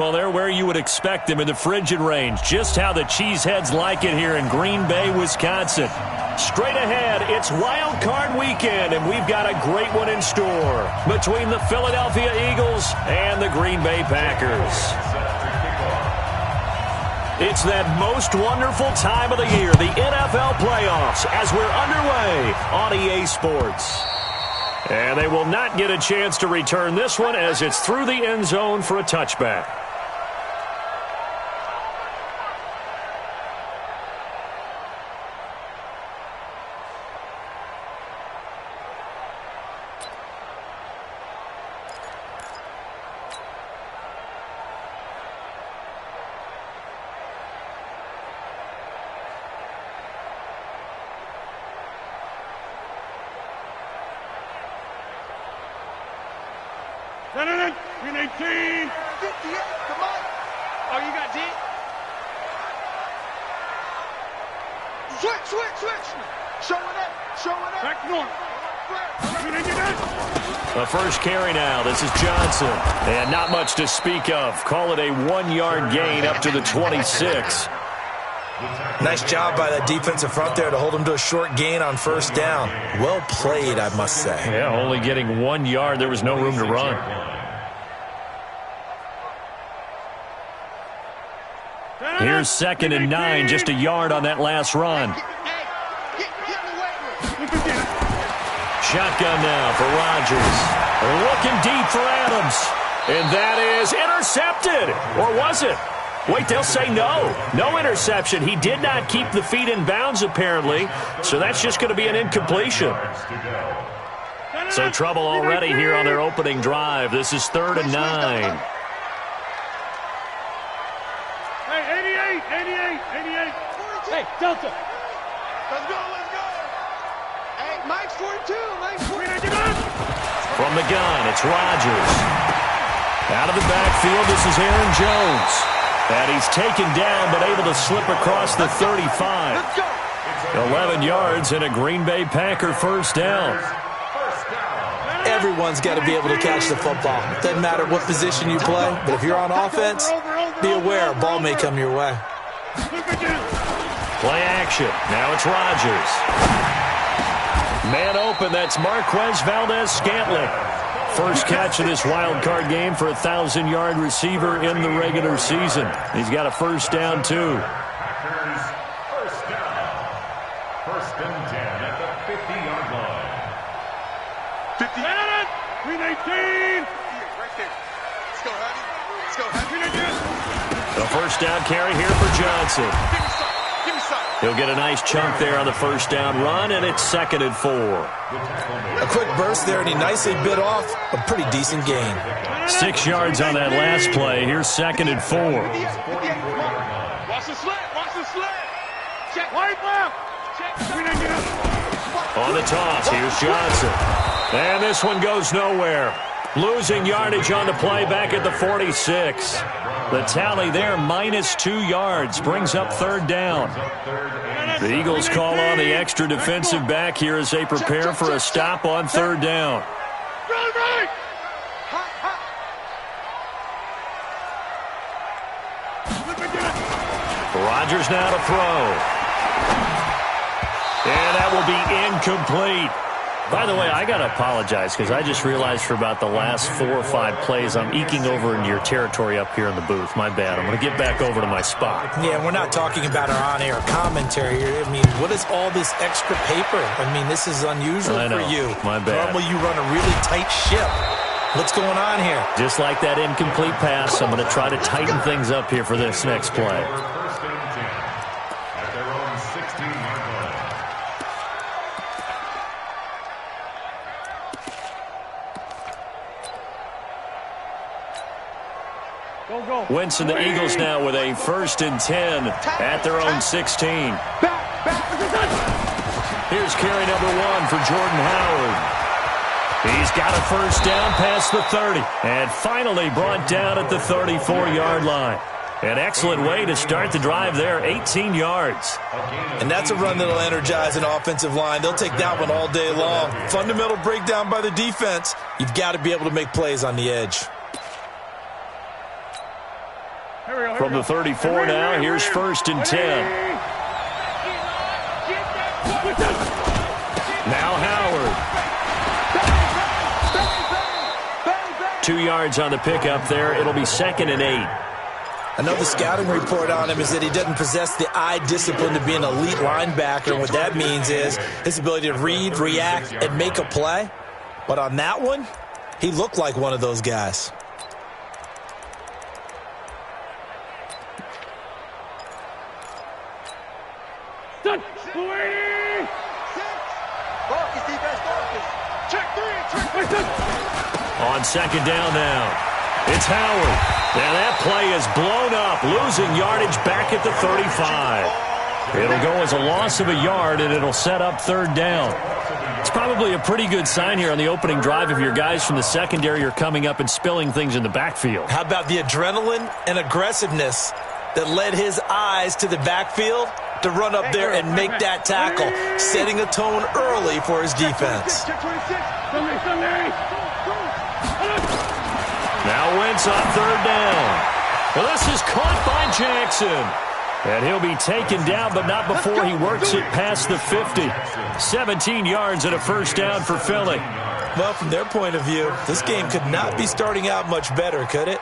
Well, they're where you would expect them in the frigid range. Just how the Cheeseheads like it here in Green Bay, Wisconsin. Straight ahead, it's Wild Card Weekend, and we've got a great one in store between the Philadelphia Eagles and the Green Bay Packers. It's that most wonderful time of the year, the NFL playoffs, as we're underway on EA Sports. And they will not get a chance to return this one as it's through the end zone for a touchback. Green 18. 58, come on. Oh, you got D? Switch. Showing up. Back north. The first carry now. This is Johnson. And not much to speak of. Call it a 1-yard gain up to the 26. Nice job by that defensive front there to hold him to a short gain on first down. Well played, I must say. Yeah, only getting 1 yard. There was no room to run. Here's 2nd and 9, just a yard on that last run. Shotgun now for Rodgers. Looking deep for Adams. And that is intercepted. Or was it? Wait, they'll say no. No interception. He did not keep the feet in bounds, apparently. So that's just going to be an incompletion. So trouble already here on their opening drive. This is 3rd and 9. Hey, 88. Hey, Delta. Let's go. Hey, Mike's 42. From the gun, it's Rodgers. Out of the backfield, this is Aaron Jones. And he's taken down, but able to slip across the 35. 11 yards and a Green Bay Packer first down. Everyone's got to be able to catch the football. Doesn't matter what position you play, but if you're on offense, be aware a ball may come your way. Play action. Now it's Rodgers. Man open, that's Marquez Valdez-Scantling. First catch of this wild card game for a 1,000-yard receiver in the regular season. He's got a first down, too. First and 10 at the 50-yard line. 50. Green 18. Right there. Let's go, honey. The first down carry here for Johnson. He'll get a nice chunk there on the first down run, and it's 2nd and 4. A quick burst there, and he nicely bit off a pretty decent gain. 6 yards on that last play. Here's 2nd and 4. Watch the slit. Check. Right left. On the toss, here's Johnson. And this one goes nowhere. Losing yardage on the play back at the 46. The tally there, -2 yards, brings up 3rd down. The Eagles call on the extra defensive back here as they prepare for a stop on 3rd down. Rodgers now to throw. And that will be incomplete. By the way, I got to apologize because I just realized for about the last 4 or 5 plays I'm eking over into your territory up here in the booth. My bad. I'm going to get back over to my spot. Yeah, we're not talking about our on-air commentary here. I mean, what is all this extra paper? I mean, this is unusual for you. My bad. Normally you run a really tight ship. What's going on here? Just like that incomplete pass, I'm going to try to tighten things up here for this next play. First and 10 at their own 16-yard line. Wentz and the Eagles now with a 1st and 10 at their own 16. Here's carry number 1 for Jordan Howard. He's got a first down past the 30 and finally brought down at the 34-yard line. An excellent way to start the drive there, 18 yards. And that's a run that'll energize an offensive line. They'll take that one all day long. Fundamental breakdown by the defense. You've got to be able to make plays on the edge. From the 34 now, here's 1st and 10. Now Howard. 2 yards on the pickup there. It'll be 2nd and 8. I know the scouting report on him is that he doesn't possess the eye discipline to be an elite linebacker. And what that means is his ability to read, react, and make a play. But on that one, he looked like one of those guys. On 2nd down now, it's Howard. Now that play is blown up, losing yardage back at the 35. It'll go as a loss of a yard, and it'll set up 3rd down. It's probably a pretty good sign here on the opening drive if your guys from the secondary are coming up and spilling things in the backfield. How about the adrenaline and aggressiveness that led his eyes to the backfield to run up there and make that tackle, setting a tone early for his defense. Now Wentz on 3rd down. Well, this is caught by Jackson. And he'll be taken down, but not before he works it past the 50. 17 yards and a 1st down for Philly. Well, from their point of view, this game could not be starting out much better, could it?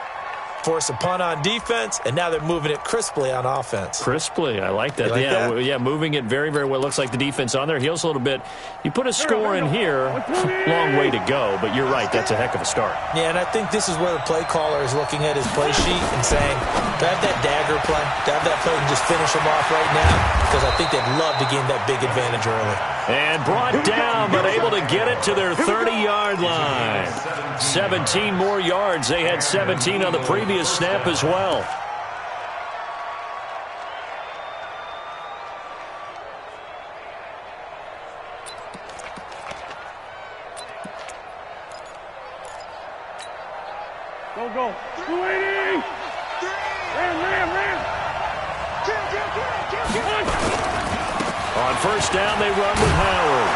Force a punt on defense, and now they're moving it crisply on offense. Crisply, I like that. You like that? Yeah, moving it very, very well. Looks like the defense on their heels a little bit. You put a score in here, long way to go, but you're right, that's a heck of a start. Yeah, and I think this is where the play caller is looking at his play sheet and saying, do I have that dagger play? Do I have that play and just finish them off right now? Because I think they'd love to gain that big advantage early. And brought down, but able to get it to their 30-yard line. 17 more yards. They had 17 on the previous snap as well. Go. 280. Ram. On 1st down, they run with Howard.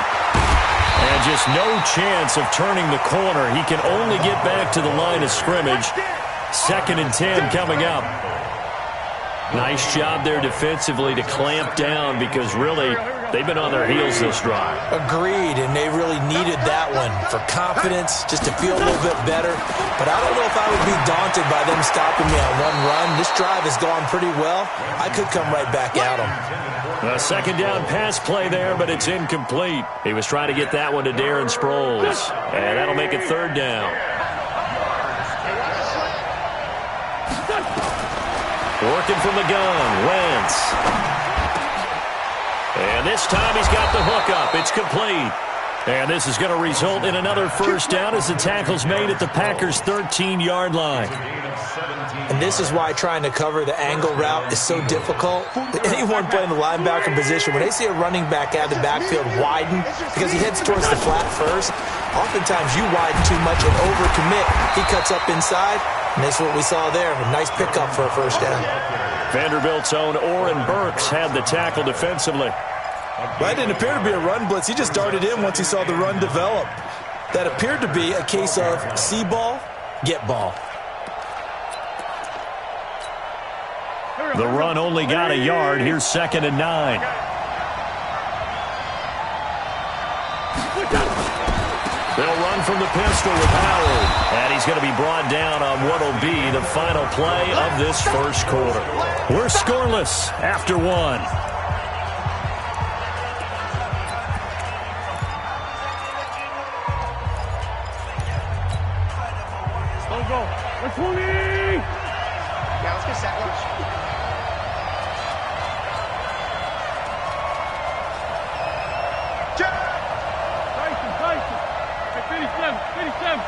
And just no chance of turning the corner. He can only get back to the line of scrimmage. 2nd and 10 coming up. Nice job there defensively to clamp down because really they've been on their heels this drive. Agreed, and they really needed that one for confidence, just to feel a little bit better. But I don't know if I would be daunted by them stopping me on one run. This drive has gone pretty well. I could come right back at them. A 2nd down pass play there, but it's incomplete. He was trying to get that one to Darren Sproles, and that'll make it 3rd down. Working from the gun, Wentz. And this time he's got the hook up. It's complete. And this is going to result in another 1st down as the tackle's made at the Packers' 13-yard line. And this is why trying to cover the angle route is so difficult. Anyone playing the linebacker position, when they see a running back out of the backfield widen, because he heads towards the flat first, oftentimes you widen too much and overcommit. He cuts up inside, and that's what we saw there. A nice pickup for a 1st down. Vanderbilt's own Oren Burks had the tackle defensively. Well, it didn't appear to be a run blitz. He just darted in once he saw the run develop. That appeared to be a case of see ball, get ball. The run only got a yard. Here's 2nd and 9. They'll run from the pistol with Howard. And he's going to be brought down on what will be the final play of this 1st quarter. We're scoreless after 1. Go. 20. Yeah, let's get set. Tyson. 57.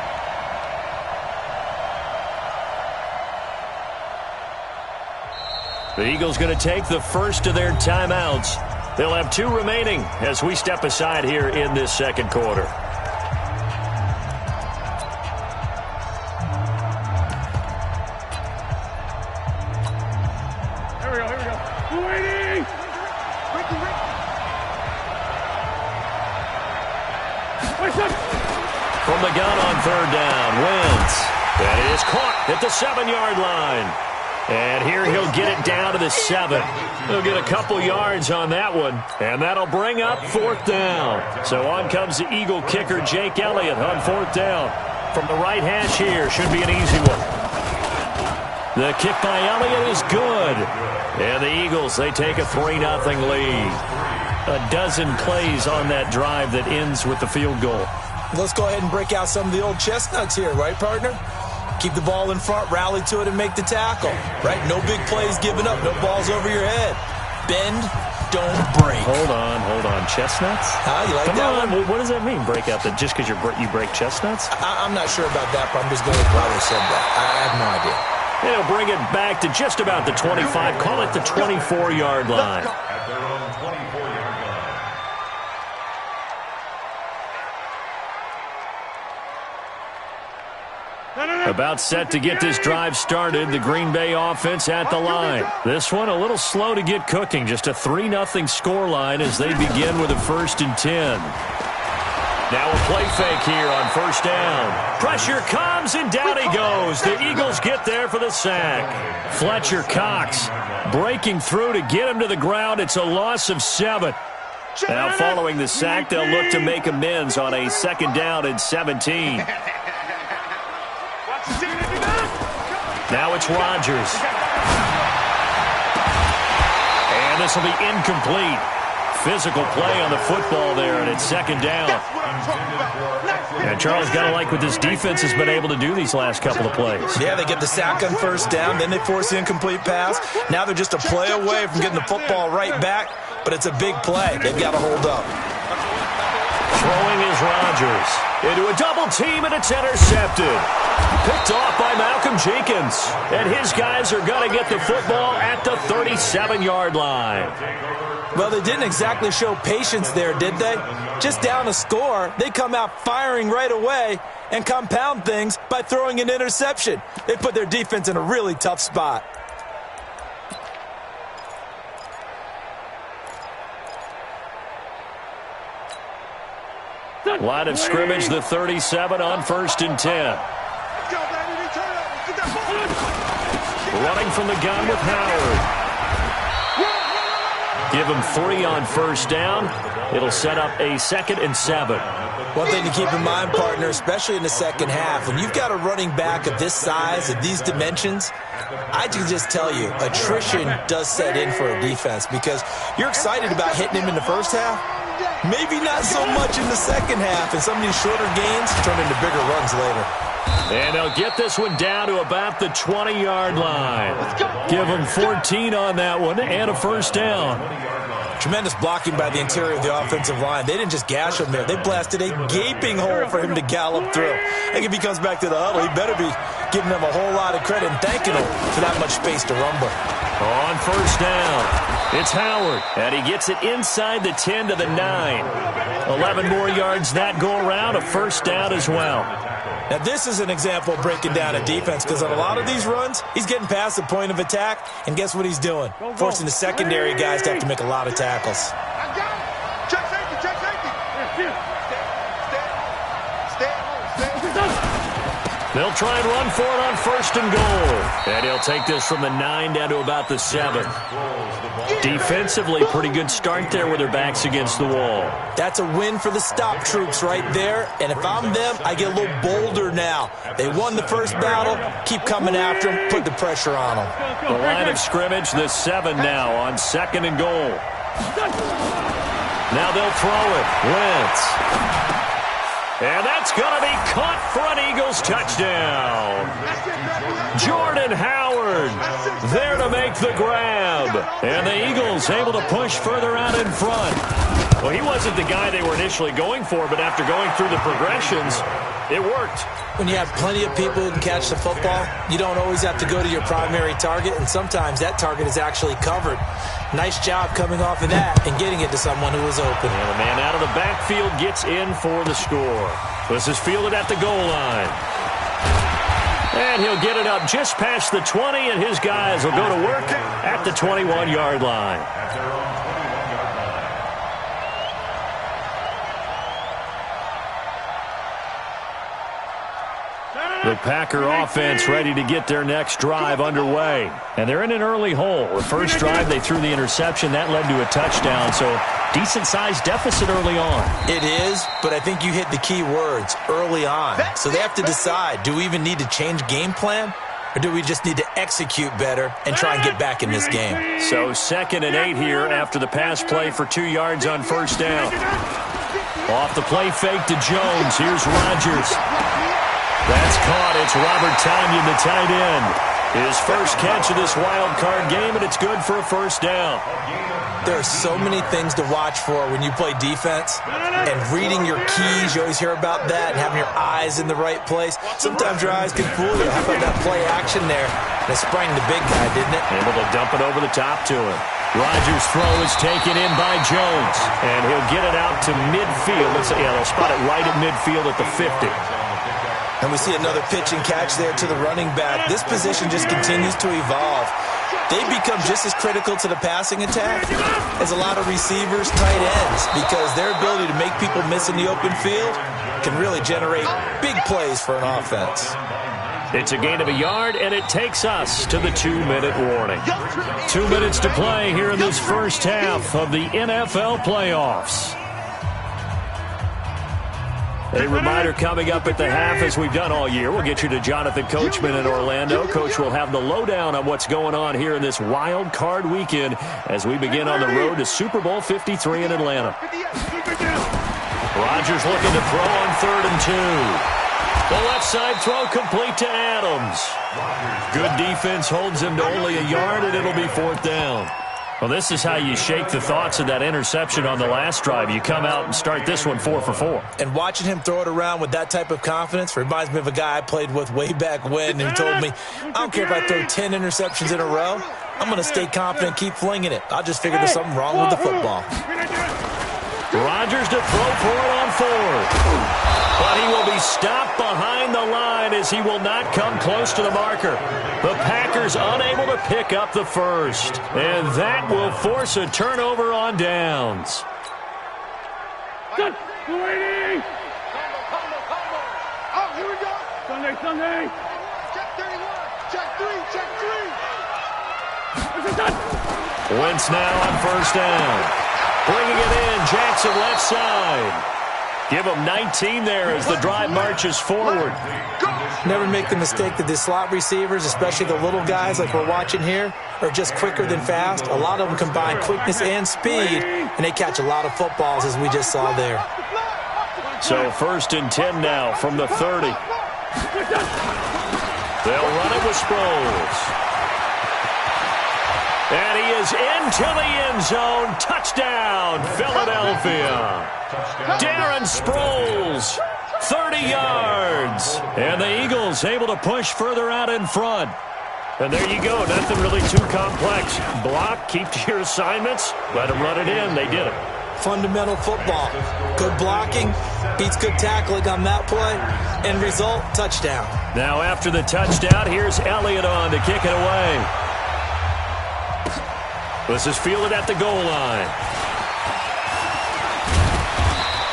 The Eagles going to take the first of their timeouts. They'll have 2 remaining as we step aside here in this 2nd quarter. Here we go. 280. From the gun on 3rd down, Wentz. That is caught at the 7-yard line. And here he'll get it down to the 7. He'll get a couple yards on that one, and that'll bring up 4th down. So on comes the Eagle kicker, Jake Elliott, on 4th down. From the right hash here, should be an easy one. The kick by Elliott is good. And the Eagles, they take a 3-0 lead. A dozen plays on that drive that ends with the field goal. Let's go ahead and break out some of the old chestnuts here, right, partner? Keep the ball in front, rally to it, and make the tackle, right? No big plays given up, no balls over your head. Bend, don't break. Hold on. Chestnuts? You like Come that on. one? What does that mean, break out? Just because you break chestnuts? I'm not sure about that, but I'm just going with why they said that. I have no idea. And he'll bring it back to just about the 25. Call it the 24-yard line. At their own 24-yard line. About set to get this drive started. The Green Bay offense at the line. This one a little slow to get cooking. Just a 3-0 score line as they begin with a 1st and 10. Now a play fake here on 1st down. Pressure comes, and down he goes. The Eagles get there for the sack. Fletcher Cox breaking through to get him to the ground. It's a loss of 7. Now following the sack, they'll look to make amends on a 2nd down and 17. Now it's Rodgers. And this will be incomplete. Physical play on the football there, and it's 2nd down. And Charles, got to like what this defense has been able to do these last couple of plays. Yeah, they get the sack on 1st down, then they force the incomplete pass. Now they're just a play away from getting the football right back, but it's a big play. They've got to hold up. Throwing is Rodgers. Into a double team, and it's intercepted. Picked off by Malcolm Jenkins. And his guys are going to get the football at the 37-yard line. Well, they didn't exactly show patience there, did they? Just down a score, they come out firing right away and compound things by throwing an interception. They put their defense in a really tough spot. Line of scrimmage, the 37 on 1st and 10. Running from the gun with Howard. Give him 3 on 1st down. It'll set up a 2nd and 7. One thing to keep in mind, partner, especially in the second half, when you've got a running back of this size, of these dimensions, I can just tell you, attrition does set in for a defense because you're excited about hitting him in the first half. Maybe not so much in the second half, and some of these shorter gains turn into bigger runs later. And they'll get this one down to about the 20-yard line. Give them 14 on that one and a 1st down. Tremendous blocking by the interior of the offensive line. They didn't just gash him there. They blasted a gaping hole for him to gallop through. I think if he comes back to the huddle, he better be giving them a whole lot of credit and thanking them for that much space to rumble. On 1st down, it's Howard, and he gets it inside the 10 to the 9. 11 more yards that go around, a 1st down as well. Now, this is an example of breaking down a defense because on a lot of these runs, he's getting past the point of attack, and guess what he's doing? Forcing the secondary guys to have to make a lot of tackles. Check safety, check safety. They'll try and run for it on 1st and goal. And he'll take this from the 9 down to about the 7. Defensively, pretty good start there with their backs against the wall. That's a win for the stop troops right there. And if I'm them, I get a little bolder now. They won the first battle. Keep coming after them. Put the pressure on them. The line of scrimmage, the 7 now on 2nd and goal. Now they'll throw it. Wentz. And that's going to be caught for an Eagles touchdown. Jordan Howard there to make the grab. And the Eagles able to push further out in front. Well, he wasn't the guy they were initially going for, but after going through the progressions, it worked. When you have plenty of people who can catch the football, you don't always have to go to your primary target, and sometimes that target is actually covered. Nice job coming off of that and getting it to someone who was open. And the man out of the backfield gets in for the score. This is fielded at the goal line. And he'll get it up just past the 20, and his guys will go to work at the 21-yard line. The Packer offense ready to get their next drive underway. And they're in an early hole. The first drive, they threw the interception. That led to a touchdown, so decent-sized deficit early on. It is, but I think you hit the key words, early on. So they have to decide, do we even need to change game plan? Or do we just need to execute better and try and get back in this game? So 2nd and 8 here after the pass play for 2 yards on first down. Off the play fake to Jones. Here's Rodgers. That's caught. It's Robert Tonyan, the tight end. His first catch of this wild card game, and it's good for a first down. There are so many things to watch for when you play defense, and reading your keys, you always hear about that, and having your eyes in the right place. Sometimes your eyes can fool you. How about that play action there? And it sprang the big guy, didn't it? Able to dump it over the top to him. Rodgers' throw is taken in by Jones, and he'll get it out to midfield. They'll spot it right at midfield at the 50. And we see another pitch and catch there to the running back. This position just continues to evolve. They become just as critical to the passing attack as a lot of receivers, tight ends, because their ability to make people miss in the open field can really generate big plays for an offense. It's a gain of a yard, and it takes us to the 2-minute warning. 2 minutes to play here in this first half of the NFL playoffs. A reminder coming up at the half, as we've done all year. We'll get you to Jonathan Coachman in Orlando. Coach will have the lowdown on what's going on here in this wild card weekend as we begin on the road to Super Bowl 53 in Atlanta. Rodgers looking to throw on 3rd and 2. The left side throw complete to Adams. Good defense holds him to only a yard, and it'll be 4th down. Well, this is how you shake the thoughts of that interception on the last drive. You come out and start this one 4 for 4. And watching him throw it around with that type of confidence reminds me of a guy I played with way back when who told me, I don't care if I throw 10 interceptions in a row. I'm going to stay confident, keep flinging it. I'll just figure there's something wrong with the football. Rodgers to throw for it on 4th. But he will be stopped behind the line as he will not come close to the marker. The Packers unable to pick up the first. And that will force a turnover on downs. Oh, here we go. Sunday. Check 31. Check 3. Wentz now on first down. Bringing it in, Jackson left side. Give him 19 there as the drive marches forward. Never make the mistake that the slot receivers, especially the little guys like we're watching here, are just quicker than fast. A lot of them combine quickness and speed, and they catch a lot of footballs, as we just saw there. So 1st and 10 now from the 30. They'll run it with Sproles. And he is into the end zone. Touchdown, Philadelphia. Darren Sproles, 30 yards. And the Eagles able to push further out in front. And there you go. Nothing really too complex. Block, keep to your assignments. Let them run it in. They did it. Fundamental football. Good blocking beats good tackling on that play. End result, touchdown. Now after the touchdown, here's Elliott on to kick it away. This is fielded at the goal line.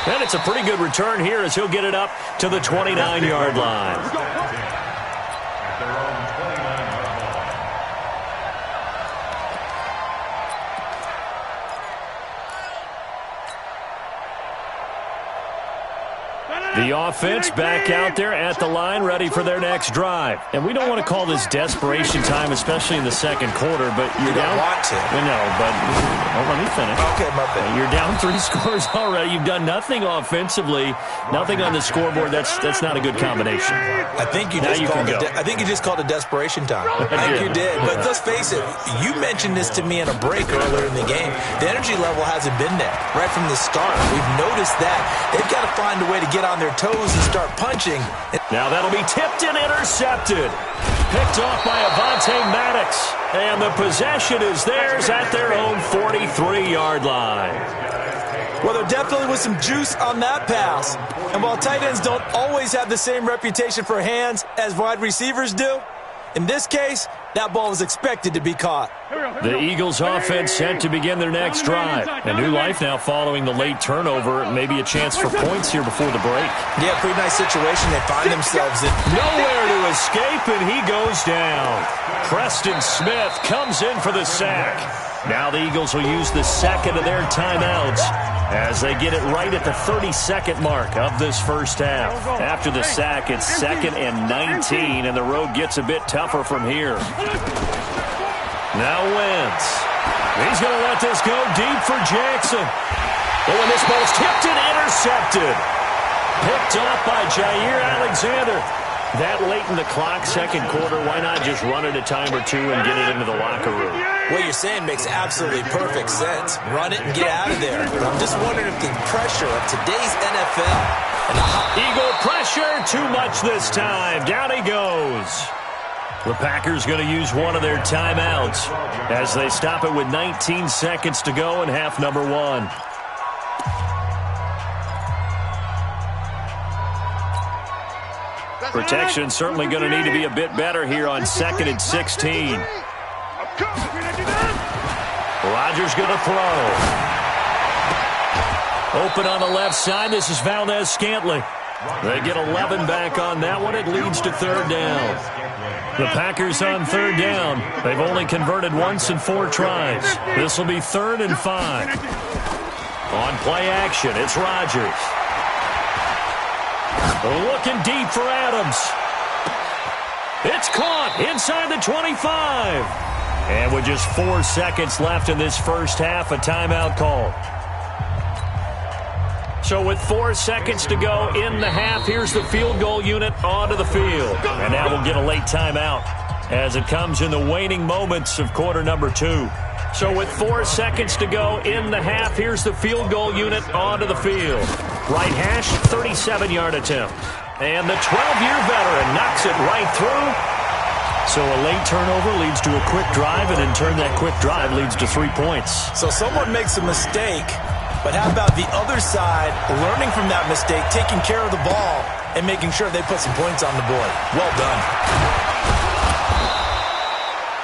And it's a pretty good return here as he'll get it up to the 29-yard line. The offense back out there at the line, ready for their next drive. And we don't want to call this desperation time, especially in the second quarter, but you're down. You don't want to. No, but let me finish. Okay, my bad. You're down 3 scores already. You've done nothing offensively, nothing on the scoreboard. That's not a good combination. I think you just called it desperation time. I think you did. But let's face it, you mentioned this to me in a break earlier in the game. The energy level hasn't been there right from the start. We've noticed that. They've got to find a way to get on their toes and start punching. Now that'll be tipped and intercepted. Picked off by Avonte Maddox. And the possession is theirs at their own 43-yard line. Well, there definitely was some juice on that pass. And while tight ends don't always have the same reputation for hands as wide receivers do, in this case, that ball was expected to be caught. The Eagles offense set to begin their next drive. A new life now following the late turnover. Maybe a chance for points here before the break. Yeah, pretty nice situation they find themselves in. Nowhere to escape, and he goes down. Preston Smith comes in for the sack. Now the Eagles will use the second of their timeouts as they get it right at the 32nd mark of this first half. After the sack, it's 2nd and 19, and the road gets a bit tougher from here. Now Wentz. He's going to let this go deep for Jackson. Oh, and this ball's tipped and intercepted. Picked off by Jair Alexander. That late in the clock, second quarter, why not just run it a time or two and get it into the locker room? What you're saying makes absolutely perfect sense. Run it and get out of there. But I'm just wondering if the pressure of today's NFL and the Eagle pressure, too much this time. Down he goes. The Packers going to use one of their timeouts as they stop it with 19 seconds to go in half number 1. Protection certainly going to need to be a bit better here on 2nd and 16. Rodgers going to throw. Open on the left side. This is Valdez-Scantling. They get 11 back on that one. It leads to 3rd down. The Packers on 3rd down. They've only converted once in 4 tries. This will be 3rd and 5. On play action, it's Rodgers. Looking deep for Adams. It's caught inside the 25. And with just 4 seconds left in this first half, a timeout call. So with 4 seconds to go in the half, here's the field goal unit onto the field. And now we'll get a late timeout as it comes in the waning moments of quarter number 2. So with 4 seconds to go in the half, here's the field goal unit onto the field. Right hash, 37-yard attempt. And the 12-year veteran knocks it right through. So a late turnover leads to a quick drive, and in turn that quick drive leads to 3 points. So someone makes a mistake, but how about the other side learning from that mistake, taking care of the ball, and making sure they put some points on the board? Well done.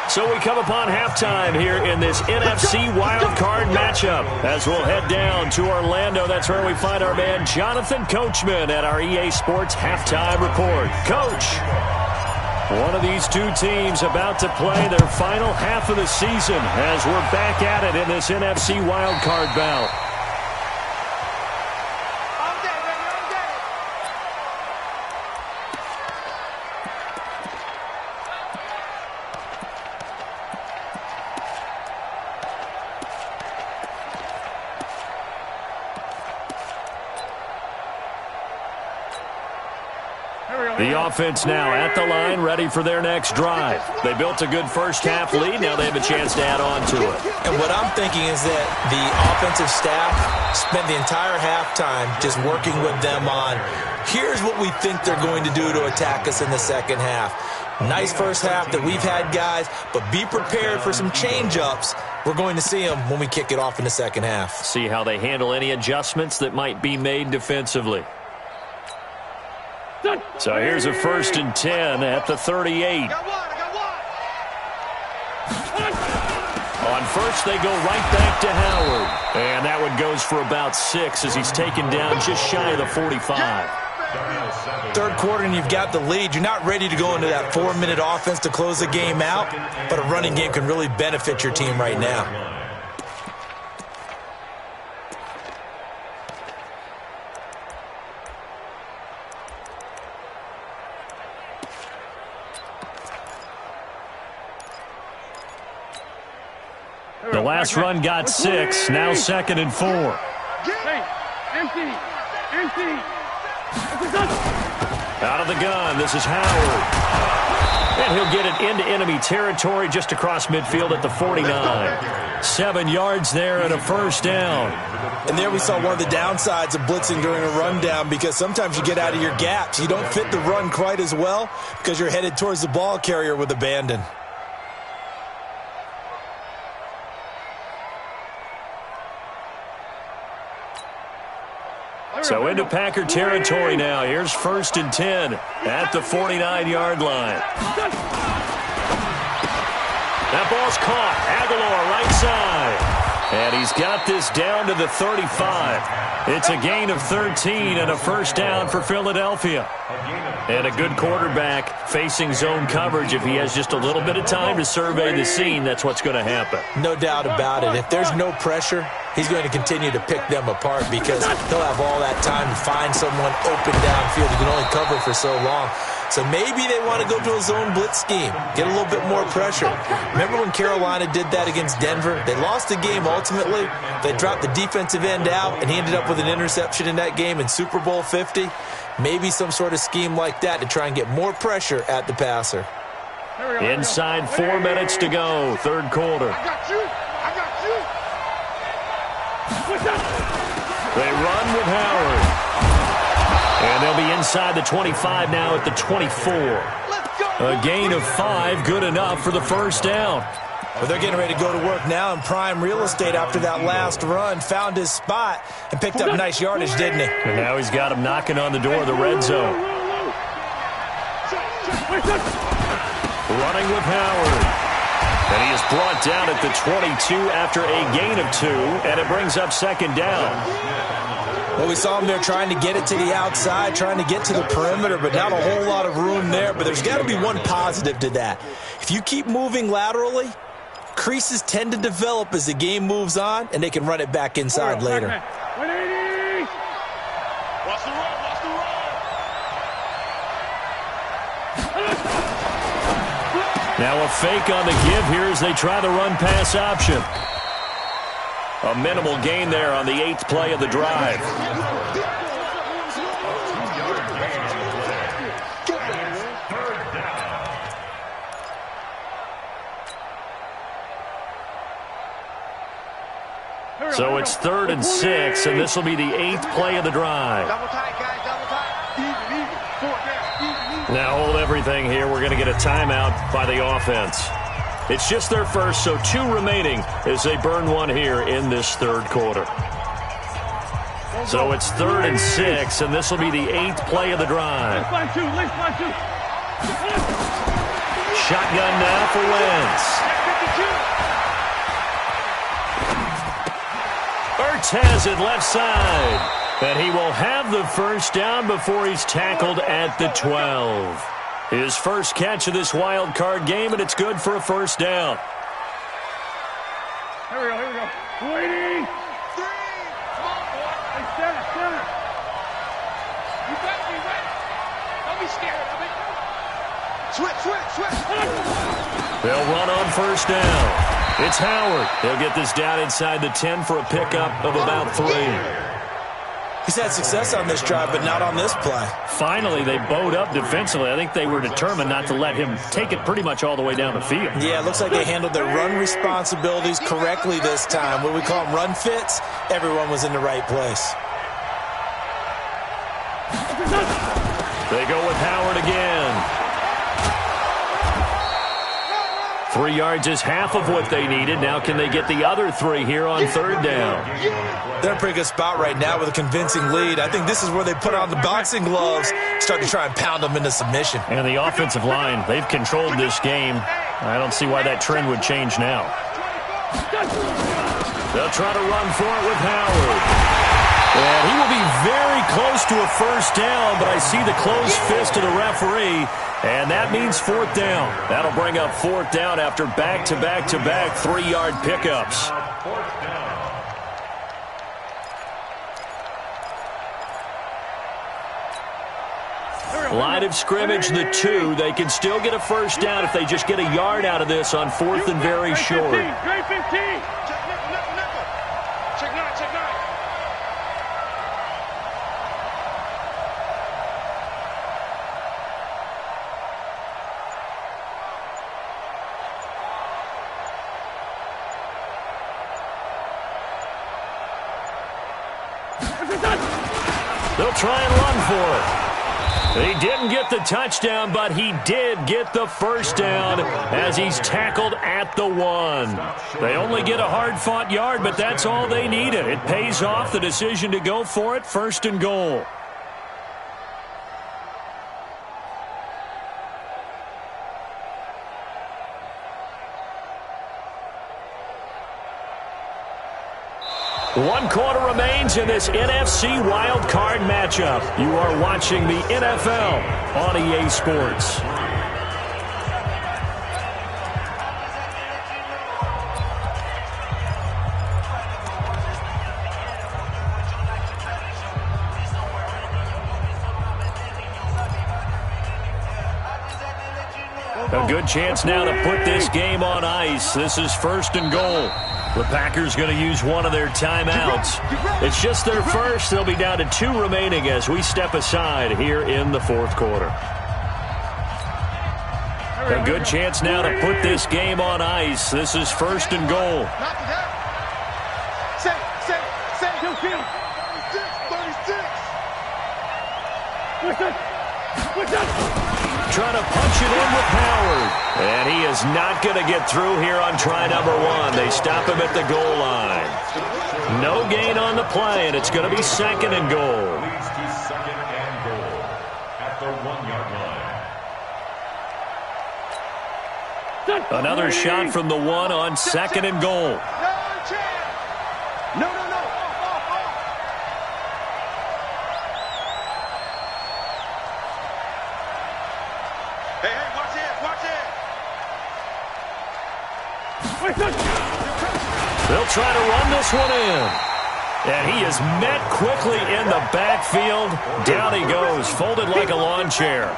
So we come upon halftime here in this NFC wildcard matchup as we'll head down to Orlando. That's where we find our man Jonathan Coachman at our EA Sports Halftime Report. Coach, one of these two teams about to play their final half of the season as we're back at it in this NFC wildcard bout. The offense now at the line, ready for their next drive. They built a good first half lead. Now they have a chance to add on to it. And what I'm thinking is that the offensive staff spent the entire halftime just working with them on, here's what we think they're going to do to attack us in the second half. Nice first half that we've had, guys, but be prepared for some change-ups. We're going to see them when we kick it off in the second half. See how they handle any adjustments that might be made defensively. So here's a 1st and 10 at the 38. On first, they go right back to Howard. And that one goes for about 6 as he's taken down just shy of the 45. Third quarter and you've got the lead. You're not ready to go into that 4-minute offense to close the game out, but a running game can really benefit your team right now. The last run got 6, now 2nd and 4. Out of the gun, this is Howard. And he'll get it into enemy territory just across midfield at the 49. 7 yards there and a 1st down. And there we saw one of the downsides of blitzing during a rundown, because sometimes you get out of your gaps. You don't fit the run quite as well because you're headed towards the ball carrier with abandon. So into Packer territory now. Here's 1st and 10 at the 49-yard line. That ball's caught. Aguilar right side. And he's got this down to the 35. It's a gain of 13 and a first down for Philadelphia. And a good quarterback facing zone coverage. If he has just a little bit of time to survey the scene, that's what's going to happen. No doubt about it. If there's no pressure, he's going to continue to pick them apart because he'll have all that time to find someone open downfield. He can only cover for so long. So maybe they want to go to a zone blitz scheme, get a little bit more pressure. Remember when Carolina did that against Denver? They lost the game ultimately. They dropped the defensive end out, and he ended up with an interception in that game in Super Bowl 50. Maybe some sort of scheme like that to try and get more pressure at the passer. Inside 4 minutes to go, third quarter. I got you. I got you. They run with Howard. And they'll be inside the 25 now at the 24. A gain of 5, good enough for the first down. Well, they're getting ready to go to work now in prime real estate after that last run. Found his spot and picked up nice yardage, didn't he? And now he's got him knocking on the door of the red zone. Running with Howard. And he is brought down at the 22 after a gain of 2, and it brings up second down. Well, we saw him there trying to get it to the outside, trying to get to the perimeter, but not a whole lot of room there. But there's got to be one positive to that. If you keep moving laterally, creases tend to develop as the game moves on, and they can run it back inside later. Watch the run. Watch the run. Now a fake on the give here as they try the run-pass option. A minimal gain there on the 8th play of the drive. So it's 3rd and 6, and this will be the 8th play of the drive. Double tight, guys. Double tight. Even. 4 down. Even. Now hold everything here. We're going to get a timeout by the offense. It's just their first, so 2 remaining as they burn one here in this third quarter. So it's 3rd and 6, and this will be the 8th play of the drive. Shotgun now for Wentz. Ertz has it left side. And he will have the first down before he's tackled at the 12. His first catch of this wild card game, and it's good for a first down. Here we go. Waiting. 3. Come on, boy. Hey, center. You got me, right? Don't be scared of me. Switch. They'll run on first down. It's Howard. He'll get this down inside the 10 for a pickup of about 3. He's had success on this drive, but not on this play. Finally, they bowed up defensively. I think they were determined not to let him take it pretty much all the way down the field. Yeah, it looks like they handled their run responsibilities correctly this time. When we call them run fits, everyone was in the right place. They go with Howard again. 3 yards is half of what they needed. Now can they get the other 3 here on 3rd down? They're in a pretty good spot right now with a convincing lead. I think this is where they put on the boxing gloves, start to try and pound them into submission. And the offensive line, they've controlled this game. I don't see why that trend would change now. They'll try to run for it with Howard. And he will be very close to a first down, but I see the closed fist of the referee, and that means 4th down. That'll bring up 4th down after back-to-back-to-back 3-yard pickups. Line of scrimmage, the 2. They can still get a first down if they just get a yard out of this on 4th and very short. Great 15. Check 9. They'll try and run for it. He didn't get the touchdown, but he did get the first down as he's tackled at the 1. They only get a hard-fought yard, but that's all they needed. It pays off the decision to go for it, 1st and goal. 1 quarter remains in this NFC Wild Card matchup. You are watching the NFL on EA Sports. A good chance now to put this game on ice. This is 1st and goal. The Packers going to use one of their timeouts. It's just their first. They'll be down to 2 remaining as we step aside here in the 4th quarter. A good chance now to put this game on ice. This is 1st and goal. Trying to punch it in with Howard. And he is not going to get through here on try number 1. They stop him at the goal line. No gain on the play, and it's going to be 2nd and goal. Leads to 2nd and goal at the 1-yard line. Another shot from the 1 on 2nd and goal. No. Hey, watch it. They'll try to run this one in. And he is met quickly in the backfield. Down he goes, folded like a lawn chair.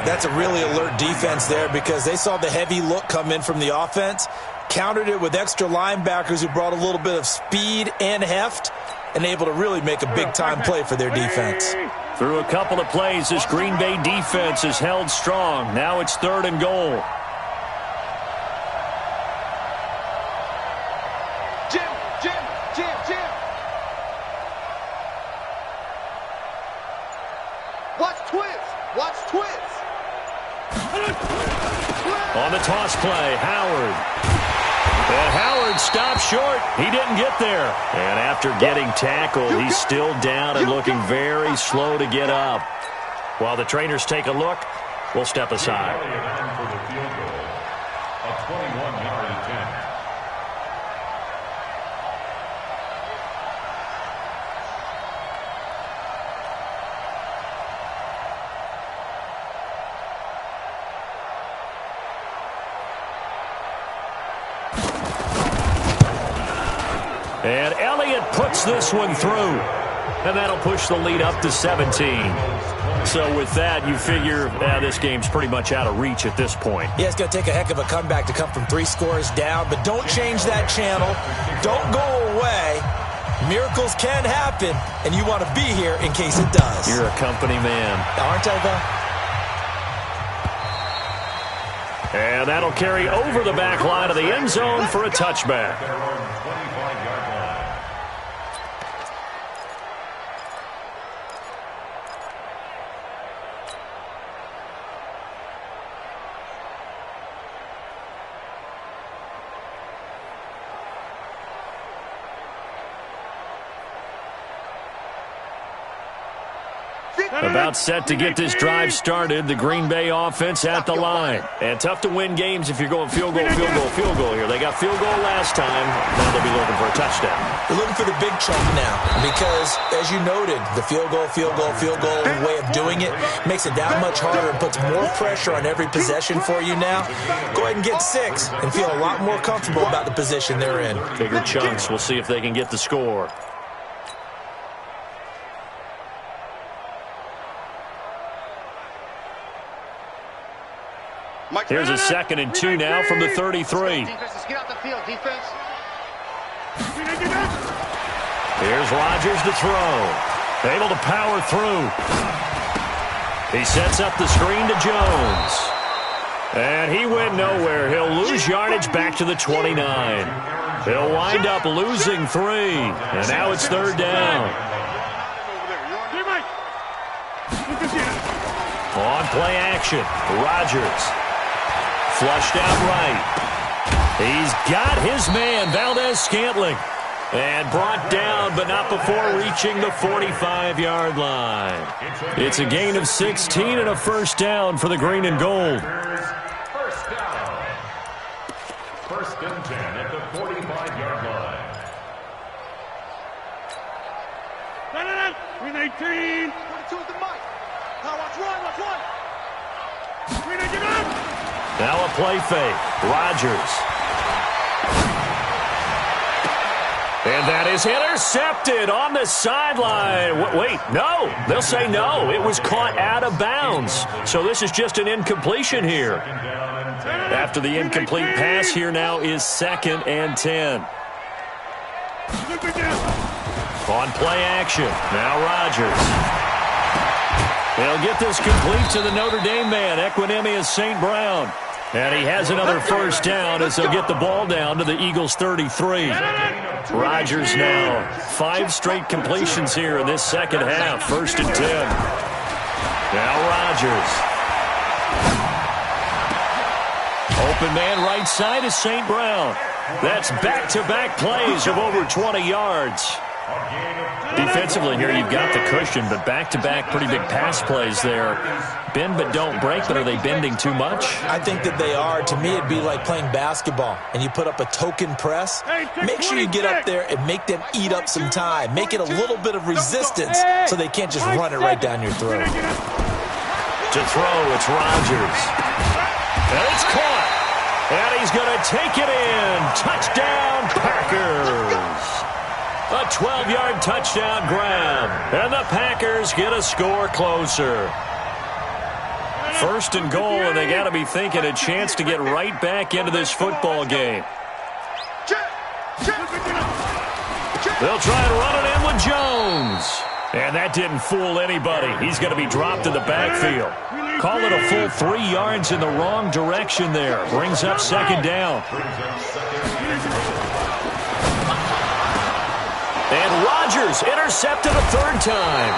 That's a really alert defense there because they saw the heavy look come in from the offense, countered it with extra linebackers who brought a little bit of speed and heft, and able to really make a big-time play for their defense. Through a couple of plays, this Green Bay defense is held strong. Now it's 3rd and goal. Jim. Watch twins. On the toss play, Howard. And Howard stopped short. He didn't get there. And after getting tackled, he's still down and looking very slow to get up. While the trainers take a look, we'll step aside. For the field goal, a 21-yard attempt. And Elliott puts this one through. And that'll push the lead up to 17. So with that, you figure this game's pretty much out of reach at this point. Yeah, it's going to take a heck of a comeback to come from 3 scores down, but don't change that channel. Don't go away. Miracles can happen, and you want to be here in case it does. You're a company man. Aren't I, though? And that'll carry over the back line of the end zone for a touchback. About set to get this drive started. The Green Bay offense at the line. And tough to win games if you're going field goal here. They got field goal last time. Now they'll be looking for a touchdown. They're looking for the big chunk now because, as you noted, the field goal way of doing it makes it that much harder and puts more pressure on every possession for you now. Go ahead and get 6 and feel a lot more comfortable about the position they're in. Bigger chunks. We'll see if they can get the score. Here's a 2nd and 2 now from the 33. Defense, get out the field, defense. Here's Rodgers to throw. Able to power through. He sets up the screen to Jones. And he went nowhere. He'll lose yardage back to the 29. He'll wind up losing 3. And now it's 3rd down. On play action, Rodgers. Flushed out right. He's got his man, Valdez-Scantling. And brought down, but not before reaching the 45-yard line. It's a gain of 16 and a 1st down for the green and gold. First down. 1st and 10 at the 45-yard line. Green 18. 22 is the mic. Now watch one. Green 18 up. Now a play fake. Rodgers. And that is intercepted on the sideline. Wait, no. They'll say no. It was caught out of bounds. So this is just an incompletion here. After the incomplete pass, here now is 2nd and 10. On play action. Now Rodgers. They'll get this complete to the Notre Dame man, Equinemius St. Brown. And he has another first down as they'll get the ball down to the Eagles' 33. Rodgers now 5 straight completions here in this second half. 1st and 10. Now Rodgers. Open man right side is St. Brown. That's back-to-back plays of over 20 yards. Defensively here, you've got the cushion, but back-to-back pretty big pass plays there. Bend but don't break, but are they bending too much? I think that they are. To me, it'd be like playing basketball, and you put up a token press. Make sure you get up there and make them eat up some time. Make it a little bit of resistance so they can't just run it right down your throat. To throw, it's Rodgers. And it's caught. And he's going to take it in. Touchdown, Packers. A 12-yard touchdown grab. And the Packers get a score closer. 1st and goal, and they got to be thinking a chance to get right back into this football game. They'll try to run it in with Jones. And that didn't fool anybody. He's going to be dropped in the backfield. Call it a full 3 yards in the wrong direction there. Brings up 2nd down. And Rodgers intercepted a 3rd time.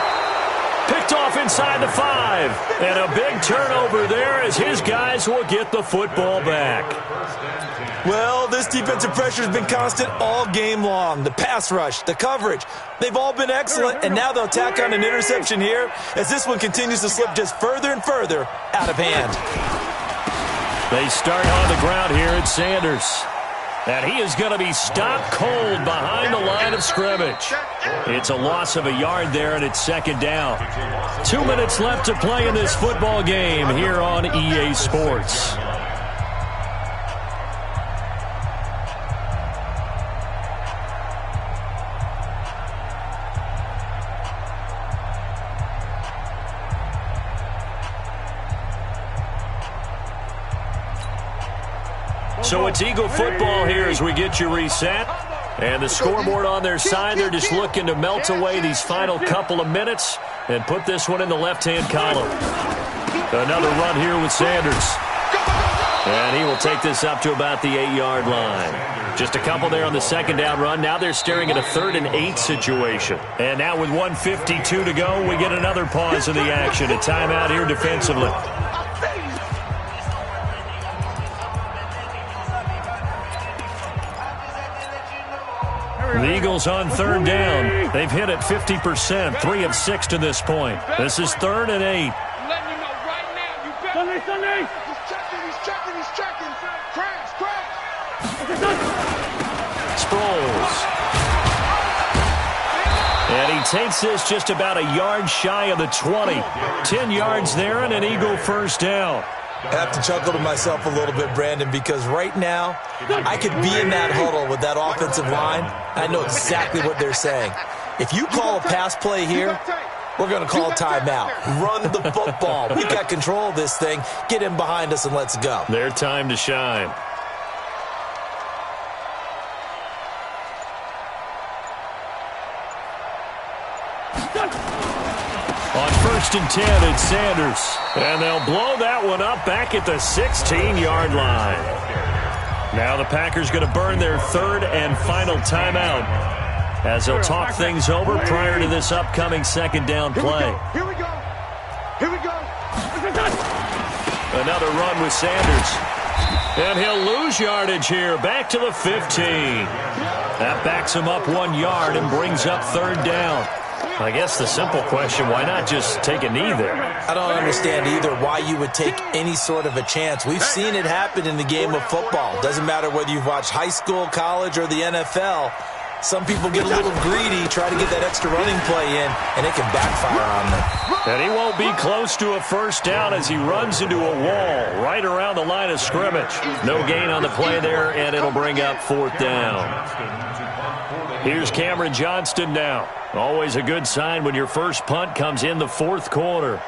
Picked off inside the 5. And a big turnover there as his guys will get the football back. Well, this defensive pressure has been constant all game long. The pass rush, the coverage, they've all been excellent, and now they'll tack on an interception here as this one continues to slip just further and further out of hand. They start on the ground here at Sanders. And he is going to be stopped cold behind the line of scrimmage. It's a loss of a yard there, and it's 2nd down. 2 minutes left to play in this football game here on EA Sports. So it's Eagle football here as we get you reset. And the scoreboard on their side, they're just looking to melt away these final couple of minutes and put this one in the left-hand column. Another run here with Sanders. And he will take this up to about the 8-yard line. Just a couple there on the 2nd down run. Now they're staring at a 3rd and 8 situation. And now with 1:52 to go, we get another pause in the action. A timeout here defensively. The Eagles on 3rd down. They've hit it 50%, 3 of 6 to this point. This is 3rd and 8. Letting you know right now, you better. Sunday. He's checking. Crash. Sproles. And he takes this just about a yard shy of the 20. 10 yards there and an Eagle first down. I have to chuckle to myself a little bit, Brandon, because right now I could be in that huddle with that offensive line. I know exactly what they're saying. If you call a pass play here, we're going to call a timeout. Run the football. We've got control of this thing. Get in behind us and let's go. Their time to shine. On 1st and 10, it's Sanders. And they'll blow that one up back at the 16-yard line. Now the Packers going to burn their 3rd and final timeout as they'll talk things over prior to this upcoming 2nd down play. Here we go. Another run with Sanders. And he'll lose yardage here, back to the 15. That backs him up 1 yard and brings up 3rd down. I guess the simple question, why not just take a knee there? I don't understand either why you would take any sort of a chance. We've seen it happen in the game of football. Doesn't matter whether you've watched high school, college, or the NFL. Some people get a little greedy, try to get that extra running play in, and it can backfire on them. And he won't be close to a first down as he runs into a wall right around the line of scrimmage. No gain on the play there, and it'll bring up fourth down. Here's Cameron Johnston now. Always a good sign when your first punt comes in the fourth quarter.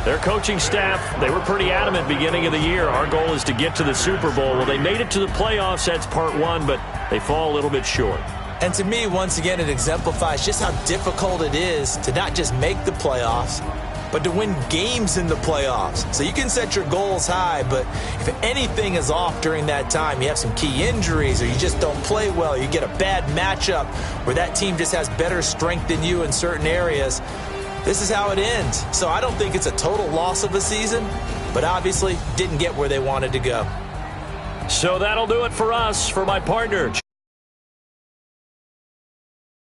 Their coaching staff, they were pretty adamant beginning of the year. Our goal is to get to the Super Bowl. Well, they made it to the playoffs. That's part one, but they fall a little bit short. And to me, once again, it exemplifies just how difficult it is to not just make the playoffs, but to win games in the playoffs. So you can set your goals high, but if anything is off during that time, you have some key injuries or you just don't play well, you get a bad matchup where that team just has better strength than you in certain areas, this is how it ends. So I don't think it's a total loss of a season, but obviously didn't get where they wanted to go. So that'll do it for us. For my partner,